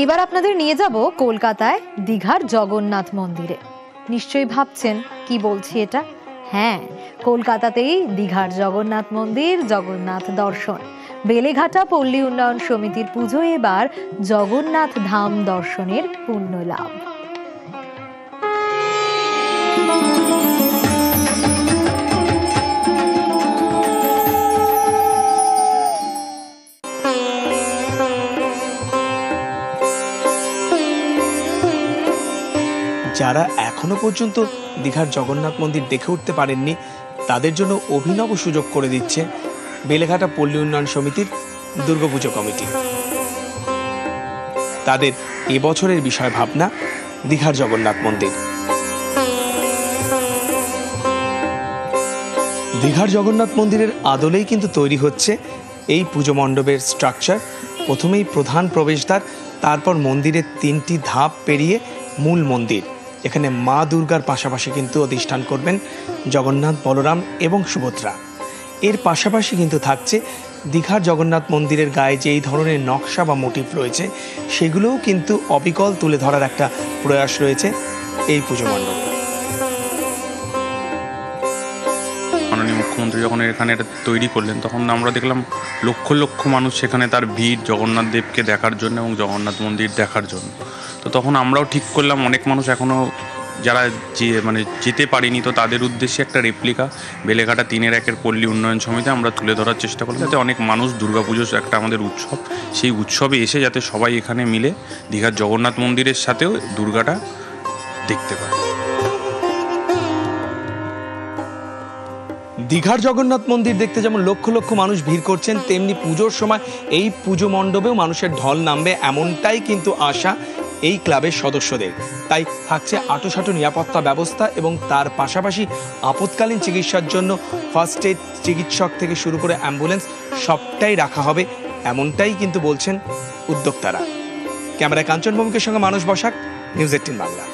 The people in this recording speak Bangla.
এবার আপনাদের নিয়ে যাব কলকাতায় দীঘার জগন্নাথ মন্দিরে। নিশ্চয়ই ভাবছেন কি বলছি এটা। হ্যাঁ, কলকাতাতেই দীঘার জগন্নাথ মন্দির, জগন্নাথ দর্শন। বেলেঘাটা পল্লী উন্নয়ন সমিতির পুজোয় এবার জগন্নাথ ধাম দর্শনের পুণ্য লাভ। যারা এখনো পর্যন্ত দীঘার জগন্নাথ মন্দির দেখে উঠতে পারেননি তাদের জন্য অভিনব সুযোগ করে দিচ্ছে বেলেঘাটা পল্লী উন্নয়ন সমিতির দুর্গাপুজো কমিটি। তাদের এবছরের বিষয় ভাবনা দীঘার জগন্নাথ মন্দির। দীঘার জগন্নাথ মন্দিরের আদলেই কিন্তু তৈরি হচ্ছে এই পুজো মণ্ডপের স্ট্রাকচার। প্রথমেই প্রধান প্রবেশদ্বার, তারপর মন্দিরের 3টি ধাপ পেরিয়ে মূল মন্দির। এখানে মা দুর্গার পাশাপাশি কিন্তু অধিষ্ঠান করবেন জগন্নাথ, বলরাম এবং সুভদ্রা। এর পাশাপাশি কিন্তু থাকছে দীঘার জগন্নাথ মন্দিরের গায়ে যে এই ধরনের নকশা বা মোটিভ রয়েছে সেগুলোও কিন্তু অবিকল তুলে ধরার একটা প্রয়াস রয়েছে এই পুজো মণ্ডপে। মাননীয় মুখ্যমন্ত্রী যখন এখানে এটা তৈরি করলেন তখন আমরা দেখলাম লক্ষ লক্ষ মানুষ সেখানে তার ভিড় জগন্নাথ দেবকে দেখার জন্য এবং জগন্নাথ মন্দির দেখার জন্য। তো তখন আমরাও ঠিক করলাম অনেক মানুষ এখনও যারা যেতে পারিনি, তো তাদের উদ্দেশ্যে একটা রেপ্লিকা বেলেঘাটা 3-1 পল্লী উন্নয়ন সমিতি আমরা তুলে ধরার চেষ্টা করলাম, যাতে অনেক মানুষ দুর্গাপুজো একটা আমাদের উৎসব, সেই উৎসবে এসে যাতে সবাই এখানে মিলে দীঘার জগন্নাথ মন্দিরের সাথেও দুর্গাটা দেখতে পারে। দীঘার জগন্নাথ মন্দির দেখতে যেমন লক্ষ লক্ষ মানুষ ভিড় করছেন, তেমনি পুজোর সময় এই পুজো মণ্ডপেও মানুষের ঢল নামবে, এমনটাই কিন্তু আশা এই ক্লাবের সদস্যদের। তাই থাকছে আঁটোসাঁটো নিরাপত্তা ব্যবস্থা এবং তার পাশাপাশি আপৎকালীন চিকিৎসার জন্য ফার্স্ট এড চিকিৎসক থেকে শুরু করে অ্যাম্বুলেন্স সবটাই রাখা হবে, এমনটাই কিন্তু বলছেন উদ্যোক্তারা। ক্যামেরায় কাঞ্চন ভৌমিকের সঙ্গে মানুষ বসাক, নিউজ 18 বাংলা।